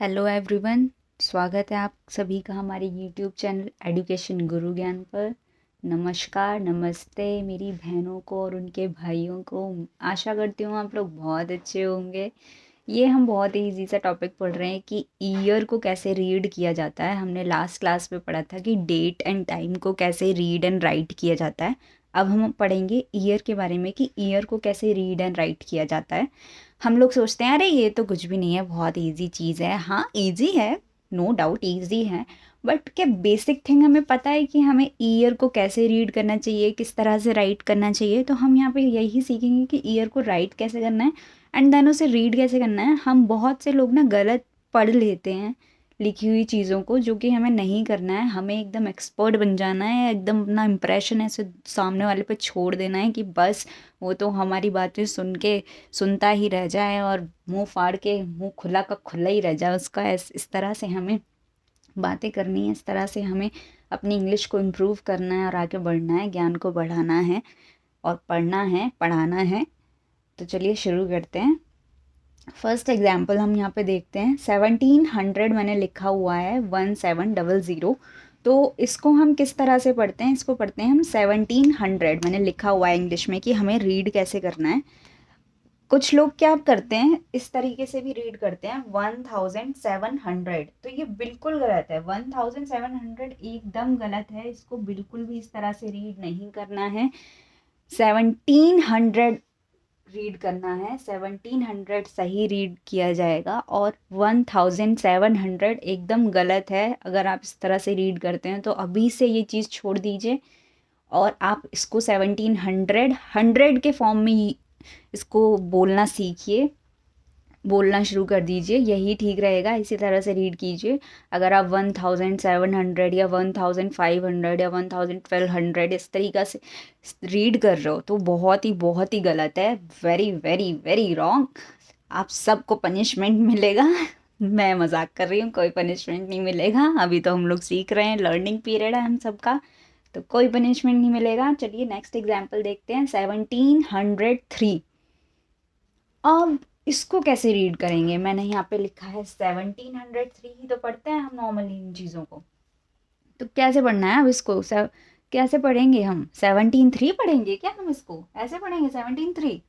Hello everyone. स्वागत है आप सभी का हमारे यूट्यूब चैनल एजुकेशन गुरु ज्ञान पर। नमस्कार, नमस्ते मेरी बहनों को और उनके भाइयों को। आशा करती हूँ आप लोग बहुत अच्छे होंगे। ये हम बहुत ही इजी सा टॉपिक पढ़ रहे हैं कि ईयर को कैसे रीड किया जाता है। हमने लास्ट क्लास में पढ़ा था कि डेट एंड टाइम को कैसे रीड एंड राइट किया जाता है। अब हम पढ़ेंगे ईयर के बारे में कि ईयर को कैसे रीड एंड राइट किया जाता है। हम लोग सोचते हैं अरे ये तो कुछ भी नहीं है, बहुत इजी चीज़ है। हाँ इजी है, नो डाउट इजी है, बट क्या बेसिक थिंग हमें पता है कि हमें ईयर को कैसे रीड करना चाहिए, किस तरह से राइट करना चाहिए। तो हम यहाँ पे यही सीखेंगे कि ईयर को राइट कैसे करना है एंड देन उसे रीड कैसे करना है। हम बहुत से लोग ना गलत पढ़ लेते हैं लिखी हुई चीज़ों को, जो कि हमें नहीं करना है। हमें एकदम एक्सपर्ट बन जाना है, एकदम अपना इम्प्रेशन ऐसे सामने वाले पे छोड़ देना है कि बस वो तो हमारी बातें सुन के सुनता ही रह जाए और मुंह फाड़ के मुंह खुला का खुला ही रह जाए उसका। इस तरह से हमें बातें करनी है, इस तरह से हमें अपनी इंग्लिश को इम्प्रूव करना है और आगे बढ़ना है, ज्ञान को बढ़ाना है और पढ़ना है, पढ़ाना है। तो चलिए शुरू करते हैं। फर्स्ट एग्जाम्पल हम यहाँ पे देखते हैं। 1700 मैंने लिखा हुआ है 1700। तो इसको हम किस तरह से पढ़ते हैं? इसको पढ़ते हैं हम 1700। मैंने लिखा हुआ है इंग्लिश में कि हमें रीड कैसे करना है। कुछ लोग क्या करते हैं, इस तरीके से भी रीड करते हैं 1700। तो ये बिल्कुल गलत है। 1700 एकदम गलत है, इसको बिल्कुल भी इस तरह से रीड नहीं करना है। 1700 रीड करना है, 1700 सही रीड किया जाएगा और 1700 एकदम गलत है। अगर आप इस तरह से रीड करते हैं तो अभी से ये चीज़ छोड़ दीजिए और आप इसको 1700 100 के फॉर्म में इसको बोलना सीखिए, बोलना शुरू कर दीजिए, यही ठीक रहेगा। इसी तरह से रीड कीजिए। अगर आप 1700 या 1500 या 1200 इस तरीक़ा से रीड कर रहे हो तो बहुत ही गलत है। Very very very wrong. आप सबको पनिशमेंट मिलेगा। मैं मजाक कर रही हूँ, कोई पनिशमेंट नहीं मिलेगा। अभी तो हम लोग सीख रहे हैं, लर्निंग पीरियड है हम सबका, तो कोई पनिशमेंट नहीं मिलेगा। चलिए नेक्स्ट एग्जाम्पल देखते हैं। 1703। अब इसको कैसे रीड करेंगे? मैंने यहाँ पे लिखा है 1703 ही तो पढ़ते हैं हम नॉर्मली इन चीज़ों को। तो कैसे पढ़ना है अब इसको? कैसे पढ़ेंगे हम? 17 3 पढ़ेंगे क्या हम? इसको ऐसे पढ़ेंगे 17 3?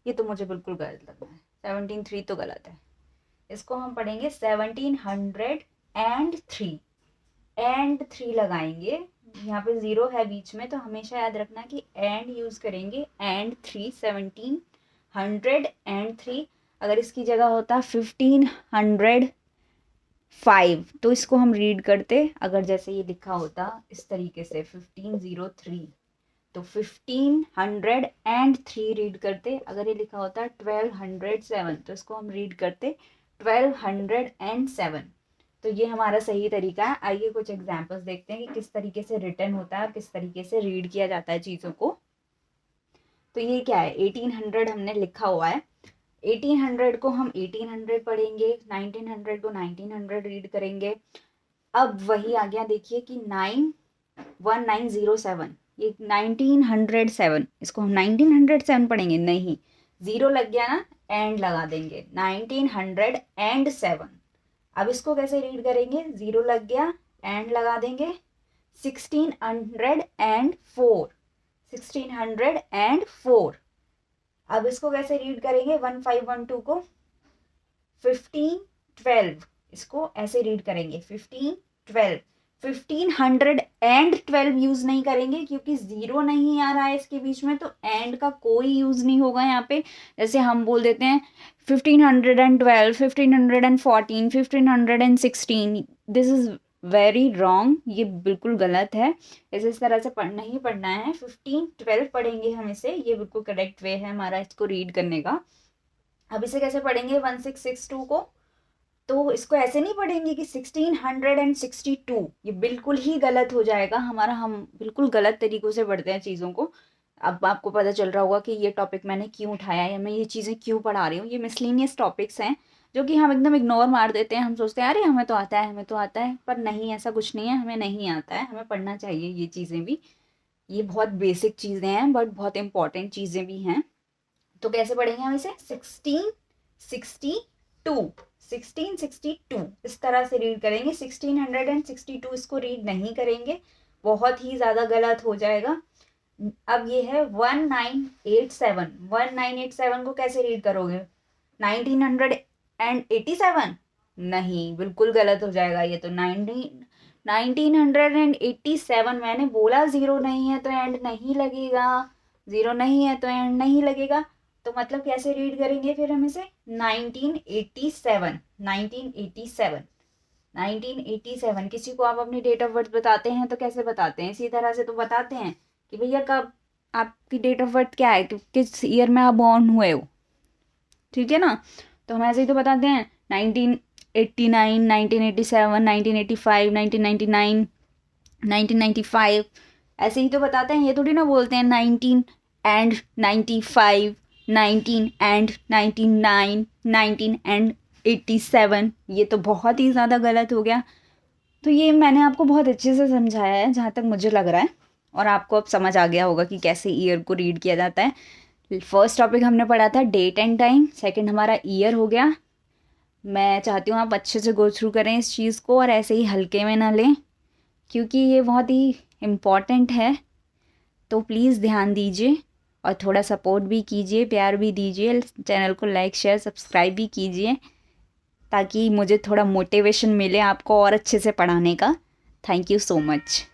ये तो मुझे बिल्कुल गलत लग रहा है। 17 3 तो गलत है। इसको हम पढ़ेंगे 1703 एंड 3 लगाएंगे। यहाँ पे 0 है बीच में, तो हमेशा याद रखना कि एंड यूज करेंगे। एंड 3, 1703। अगर इसकी जगह होता 1505 तो इसको हम रीड करते। अगर जैसे ये लिखा होता इस तरीके से 1503 तो 1503 रीड करते। अगर ये लिखा होता 1207 तो इसको हम रीड करते 1207। तो ये हमारा सही तरीका है। आइए कुछ एग्जांपल्स देखते हैं कि किस तरीके से रिटर्न होता है और किस तरीके से रीड किया जाता है चीज़ों को। तो ये क्या है? 1800 हमने लिखा हुआ है। 1800 को हम 1800 पढ़ेंगे, 1900 को 1900 रीड करेंगे। अब वही आ गया, देखिए कि 1907, ये 1907, इसको हम 1907 पढ़ेंगे नहीं, 0 लग गया ना, एंड लगा देंगे 1907। अब इसको कैसे रीड करेंगे? 0 लग गया, एंड लगा देंगे 1604। 1604। अब इसको कैसे रीड करेंगे? 1512 को 1512, इसको ऐसे रीड करेंगे 1512। 1512 यूज नहीं करेंगे क्योंकि 0 नहीं आ रहा है इसके बीच में, तो एंड का कोई यूज नहीं होगा यहाँ पे। जैसे हम बोल देते हैं 1512, 1514, 1516। दिस इज वेरी रॉन्ग, ये बिल्कुल गलत है। इस तरह से पढ़ना ही पढ़ना है। 1512 पढ़ेंगे हम इसे, ये बिल्कुल करेक्ट वे है हमारा इसको रीड करने का। अब इसे कैसे पढ़ेंगे 1662 को? तो इसको ऐसे नहीं पढ़ेंगे कि 1662, ये बिल्कुल ही गलत हो जाएगा हमारा। हम बिल्कुल गलत तरीकों से पढ़ते हैं चीज़ों को। अब आपको पता चल रहा होगा कि ये टॉपिक मैंने क्यों उठाया है, मैं ये चीज़ें क्यों पढ़ा रही हूँ। ये मिसलिनियस टॉपिक्स हैं जो कि हम एकदम इग्नोर मार देते हैं। हम सोचते हैं अरे हमें तो आता है, हमें तो आता है, पर नहीं, ऐसा कुछ नहीं है। हमें नहीं आता है, हमें पढ़ना चाहिए ये चीज़ें भी। ये बहुत बेसिक चीज़ें हैं बट बहुत इंपॉर्टेंट चीज़ें भी हैं। तो कैसे पढ़ेंगे हम इसे? 1662, 1662 इस तरह से रीड करेंगे। 1662 इसको रीड नहीं करेंगे, बहुत ही ज़्यादा गलत हो जाएगा। अब ये है 1987। 1987 को कैसे रीड करोगे? 1987? नहीं, बिल्कुल गलत हो जाएगा ये तो। 1987 मैंने बोला, ज़ीरो नहीं है तो एंड नहीं लगेगा, ज़ीरो नहीं है तो एंड नहीं लगेगा, तो मतलब कैसे रीड करेंगे फिर हम इसे? 1987। 1987। 1987। किसी को आप अपनी डेट ऑफ बर्थ बताते हैं तो कैसे बताते हैं? इसी तरह से तो बताते हैं कि भैया कब, आपकी डेट ऑफ बर्थ क्या है, किस ईयर में आप बॉर्न हुए हो, ठीक है ना। तो हम ऐसे ही तो बताते हैं 1989, 1987, 1985, 1999, 1995, ऐसे ही तो बताते हैं। ये थोड़ी ना बोलते हैं 19 एंड 95, 19 एंड 99, 19 एंड 87। ये तो बहुत ही ज़्यादा गलत हो गया। तो ये मैंने आपको बहुत अच्छे से समझाया है जहाँ तक मुझे लग रहा है, और आपको अब समझ आ गया होगा कि कैसे ईयर को रीड किया जाता है। फर्स्ट टॉपिक हमने पढ़ा था डेट एंड टाइम, सेकंड हमारा ईयर हो गया। मैं चाहती हूँ आप अच्छे से गो थ्रू करें इस चीज़ को, और ऐसे ही हल्के में ना लें, क्योंकि ये बहुत ही इम्पॉर्टेंट है। तो प्लीज़ ध्यान दीजिए और थोड़ा सपोर्ट भी कीजिए, प्यार भी दीजिए, चैनल को लाइक शेयर सब्सक्राइब भी कीजिए, ताकि मुझे थोड़ा मोटिवेशन मिले आपको और अच्छे से पढ़ाने का। Thank you so much.